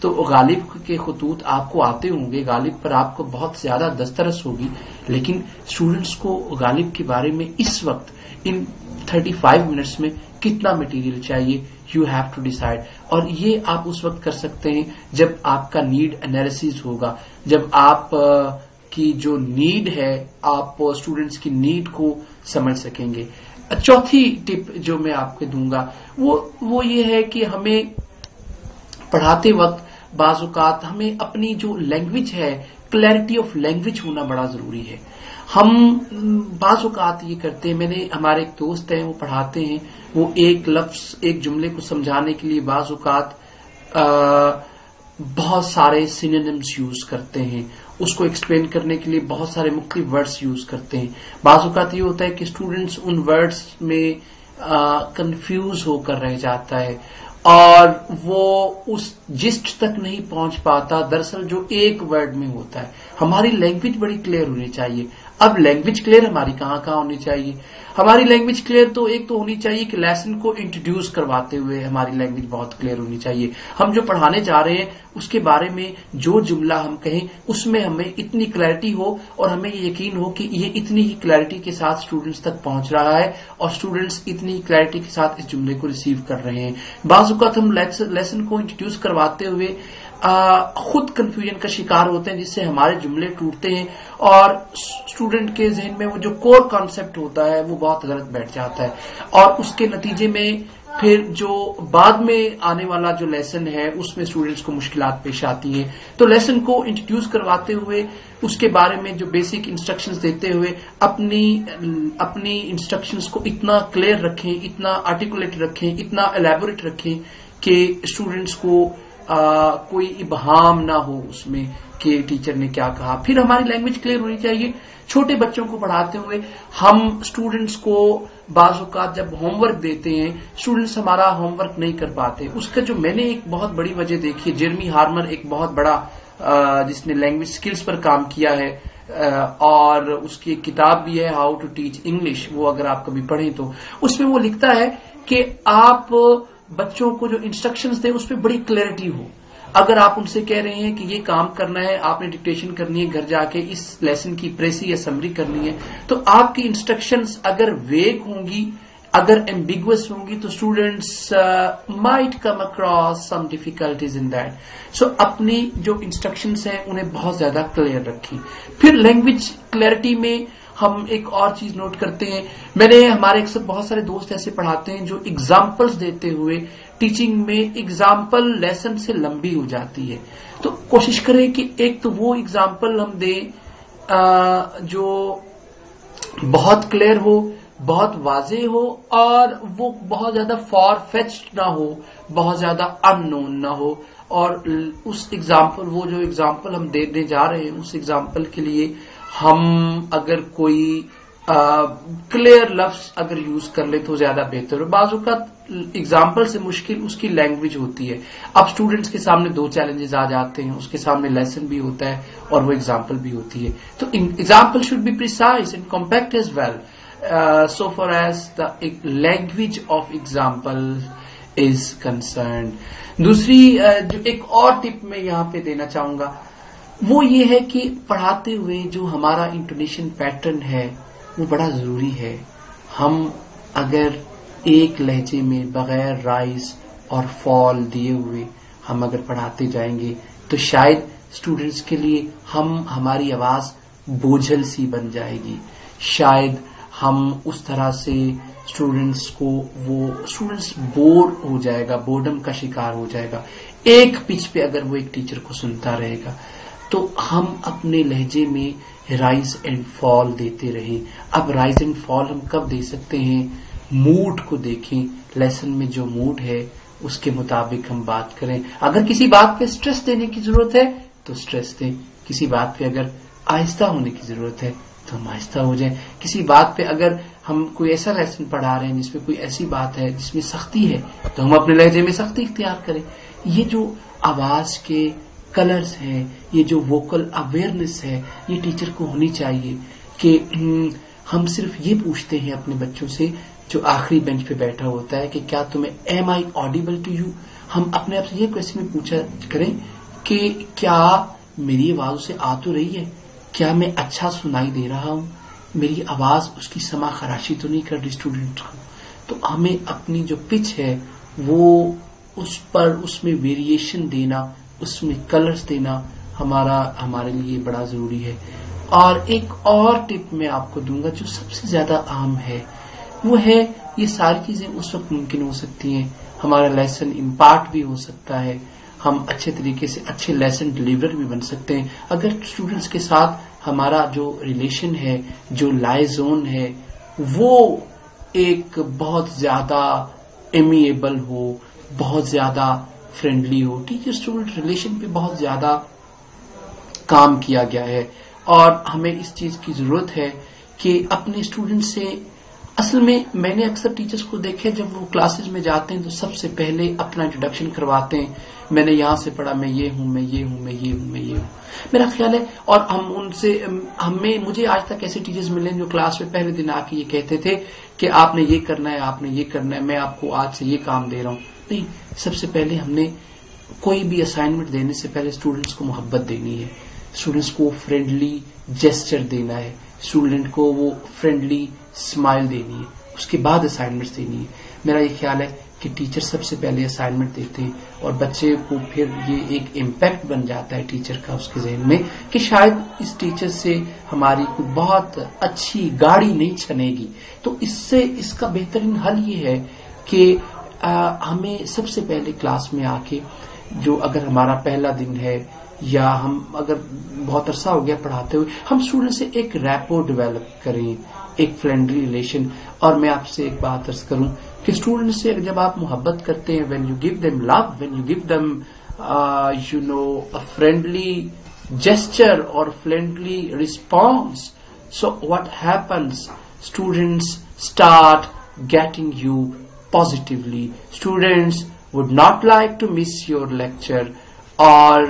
تو غالب کے خطوط آپ کو آتے ہوں گے، غالب پر آپ کو بہت زیادہ دسترس ہوگی، لیکن اسٹوڈینٹس کو غالب کے بارے میں اس وقت ان 35 منٹس میں کتنا مٹیریل چاہیے، یو ہیو ٹو ڈیسائڈ. اور یہ آپ اس وقت کر سکتے ہیں جب آپ کا نیڈ انالیسز ہوگا، جب آپ کی جو نیڈ ہے آپ اسٹوڈینٹس کی نیڈ کو سمجھ سکیں گے. چوتھی ٹپ جو میں آپ کو دوں گا وہ یہ ہے کہ ہمیں پڑھاتے وقت بعض اوقات ہمیں اپنی جو لینگویج ہے، کلیئرٹی آف لینگویج ہونا بڑا ضروری ہے. ہم بعض اوقات یہ کرتے ہیں، ہمارے ایک دوست ہیں وہ پڑھاتے ہیں، وہ ایک لفظ ایک جملے کو سمجھانے کے لیے بعض اوقات بہت سارے سینونیمز یوز کرتے ہیں، اس کو ایکسپلین کرنے کے لیے بہت سارے مختلف ورڈز یوز کرتے ہیں. بعض اوقات یہ ہوتا ہے کہ اسٹوڈینٹس ان ورڈز میں کنفیوز ہو کر رہ جاتا ہے اور وہ اس جسٹ تک نہیں پہنچ پاتا دراصل جو ایک ورڈ میں ہوتا ہے. ہماری لینگویج بڑی کلیئر ہونی چاہیے. اب لینگویج کلیئر ہماری کہاں کہاں ہونی چاہیے؟ ہماری لینگویج کلیئر تو ایک تو ہونی چاہیے کہ لیسن کو انٹروڈیوس کرواتے ہوئے ہماری لینگویج بہت کلیئر ہونی چاہیے. ہم جو پڑھانے جا رہے ہیں اس کے بارے میں جو جملہ ہم کہیں اس میں ہمیں اتنی کلیئرٹی ہو اور ہمیں یہ یقین ہو کہ یہ اتنی ہی کلیئرٹی کے ساتھ اسٹوڈینٹس تک پہنچ رہا ہے اور اسٹوڈینٹس اتنی ہی کلیئرٹی کے ساتھ اس جملے کو ریسیو کر رہے ہیں. بعض اوقات ہم لیسن کو انٹروڈیوس کرواتے ہوئے خود کنفیوژن کا شکار ہوتے ہیں جس سے ہمارے جملے ٹوٹتے ہیں اور اسٹوڈنٹ کے ذہن میں وہ جو کور کانسیپٹ ہوتا ہے وہ بہت غلط بیٹھ جاتا ہے اور اس کے نتیجے میں پھر جو بعد میں آنے والا جو لیسن ہے اس میں اسٹوڈینٹس کو مشکلات پیش آتی ہیں. تو لیسن کو انٹروڈیوس کرواتے ہوئے اس کے بارے میں جو بیسک انسٹرکشنز دیتے ہوئے اپنی انسٹرکشنز کو اتنا کلیئر رکھیں، اتنا آرٹیکولیٹ رکھیں، اتنا ایلیبوریٹ رکھیں کہ اسٹوڈینٹس کو کوئی ابہام نہ ہو اس میں کہ ٹیچر نے کیا کہا. پھر ہماری لینگویج کلیئر ہونی چاہیے. چھوٹے بچوں کو پڑھاتے ہوئے ہم اسٹوڈینٹس کو بعض اوقات جب ہوم ورک دیتے ہیں اسٹوڈینٹس ہمارا ہوم ورک نہیں کر پاتے. اس کا جو میں نے ایک بہت بڑی وجہ دیکھی ہے، جیرمی ہارمر ایک بہت بڑا جس نے لینگویج سکلز پر کام کیا ہے اور اس کی ایک کتاب بھی ہے ہاؤ ٹو ٹیچ انگلش، وہ اگر آپ کبھی پڑھیں تو اس میں وہ لکھتا ہے کہ آپ بچوں کو جو انسٹرکشنز دیں اس پہ بڑی کلیئرٹی ہو. اگر آپ ان سے کہہ رہے ہیں کہ یہ کام کرنا ہے، آپ نے ڈکٹیشن کرنی ہے، گھر جا کے اس لیسن کی پریسی یا سمری کرنی ہے، تو آپ کی انسٹرکشنز اگر ویگ ہوں گی، اگر ایمبیگوس ہوں گی تو students might come across some difficulties in that. So اپنی جو انسٹرکشنز ہیں انہیں بہت زیادہ کلیئر رکھیں. پھر لینگویج کلیئرٹی میں ہم ایک اور چیز نوٹ کرتے ہیں، میں نے ہمارے اکثر بہت سارے دوست ایسے پڑھاتے ہیں جو ایگزامپلز دیتے ہوئے ٹیچنگ میں ایگزامپل لیسن سے لمبی ہو جاتی ہے. تو کوشش کریں کہ ایک تو وہ ایگزامپل ہم دیں جو بہت کلیئر ہو، بہت واضح ہو اور وہ بہت زیادہ فار فیچڈ نہ ہو، بہت زیادہ ان نون نہ ہو. اور اس ایگزامپل وہ جو ایگزامپل ہم دینے جا رہے ہیں اس ایگزامپل کے لیے ہم اگر کوئی کلیئر لفظ اگر یوز کر لے تو زیادہ بہتر ہو. بعض اوقات ایگزامپل سے مشکل اس کی لینگویج ہوتی ہے. اب اسٹوڈینٹس کے سامنے دو چیلنجز آ جاتے ہیں، اس کے سامنے لیسن بھی ہوتا ہے اور وہ ایگزامپل بھی ہوتی ہے. تو example should be precise and compact as well so far as the language of example is concerned. دوسری جو ایک اور ٹپ میں یہاں پہ دینا چاہوں گا وہ یہ ہے کہ پڑھاتے ہوئے جو ہمارا انٹونیشن پیٹرن ہے وہ بڑا ضروری ہے. ہم اگر ایک لہجے میں بغیر رائز اور فال دیے ہوئے ہم اگر پڑھاتے جائیں گے تو شاید اسٹوڈینٹس کے لیے ہماری آواز بوجھل سی بن جائے گی. شاید ہم اس طرح سے اسٹوڈینٹس بور ہو جائے گا، بورڈم کا شکار ہو جائے گا. ایک پچ پہ اگر وہ ایک ٹیچر کو سنتا رہے گا تو ہم اپنے لہجے میں رائز اینڈ فال دیتے رہیں. اب رائز اینڈ فال ہم کب دے سکتے ہیں؟ موڈ کو دیکھیں، لیسن میں جو موڈ ہے اس کے مطابق ہم بات کریں. اگر کسی بات پہ سٹریس دینے کی ضرورت ہے تو سٹریس دیں، کسی بات پہ اگر آہستہ ہونے کی ضرورت ہے تو ہم آہستہ ہو جائیں. کسی بات پہ اگر ہم کوئی ایسا لیسن پڑھا رہے ہیں جس میں کوئی ایسی بات ہے جس میں سختی ہے تو ہم اپنے لہجے میں سختی اختیار کریں. یہ جو آواز کے کلرز ہیں، یہ جو ووکل اویئرنس ہے، یہ ٹیچر کو ہونی چاہیے کہ ہم صرف یہ پوچھتے ہیں اپنے بچوں سے جو آخری بینچ پہ بیٹھا ہوتا ہے کہ کیا تمہیں am I audible to you. ہم اپنے آپ سے یہ کوشچن پوچھا کریں کہ کیا میری آواز اسے آ تو رہی ہے، کیا میں اچھا سنائی دے رہا ہوں، میری آواز اس کی سما خراشی تو نہیں کر رہی اسٹوڈنٹ کو. تو ہمیں اپنی جو پچ ہے وہ اس میں ویریشن دینا، اس میں کلرز دینا ہمارے لیے بڑا ضروری ہے. اور ایک اور ٹپ میں آپ کو دوں گا جو سب سے زیادہ عام ہے، وہ ہے یہ ساری چیزیں اس وقت ممکن ہو سکتی ہیں، ہمارا لیسن امپارٹ بھی ہو سکتا ہے، ہم اچھے طریقے سے اچھے لیسن ڈلیور بھی بن سکتے ہیں اگر اسٹوڈنٹس کے ساتھ ہمارا جو ریلیشن ہے، جو لائزون ہے، وہ ایک بہت زیادہ امیبل ہو، بہت زیادہ فرینڈلی ہو. ٹیچر اسٹوڈنٹ ریلیشن پہ بہت زیادہ کام کیا گیا ہے اور ہمیں اس چیز کی ضرورت ہے کہ اپنے اسٹوڈنٹ سے، اصل میں نے اکثر ٹیچرز کو دیکھا جب وہ کلاسز میں جاتے ہیں تو سب سے پہلے اپنا انٹروڈکشن کرواتے ہیں، میں نے یہاں سے پڑھا، میں یہ ہوں، میں یہ ہوں، میں یہ ہوں، میں یہ ہوں. میرا خیال ہے، اور ہم ان سے مجھے آج تک ایسے ٹیچرز ملے جو کلاس میں پہلے دن آ کے یہ کہتے تھے کہ آپ نے یہ کرنا ہے، آپ نے یہ کرنا ہے، میں آپ کو آج سے یہ کام دے رہا ہوں. نہیں، سب سے پہلے ہم نے کوئی بھی اسائنمنٹ دینے سے پہلے اسٹوڈنٹس کو محبت دینی ہے، اسٹوڈنٹس کو فرینڈلی جیسچر دینا ہے، اسٹوڈنٹ کو وہ فرینڈلی اسمائل دینی ہے، اس کے بعد اسائنمنٹس دینی ہے. میرا یہ خیال ہے کہ ٹیچر سب سے پہلے اسائنمنٹ دیتے ہیں اور بچے کو پھر یہ ایک امپیکٹ بن جاتا ہے ٹیچر کا اس کے ذہن میں کہ شاید اس ٹیچر سے ہماری کوئی بہت اچھی گاڑی نہیں چھنے گی. تو اس کا بہترین حل یہ ہے کہ ہمیں سب سے پہلے کلاس میں آ کے، جو اگر ہمارا پہلا دن ہے یا ہم اگر بہت عرصہ ہو گیا پڑھاتے ہوئے، ہم اسٹوڈنٹ سے ایک ریپو ڈیولپ کریں، ایک فرینڈلی ریلیشن. اور میں آپ سے ایک بات عرض کروں کہ اسٹوڈنٹ سے جب آپ محبت کرتے ہیں، when you give them love, when you give them friendly gesture اور friendly response, so what happens, students start getting you positively. Students would not like to miss your lecture or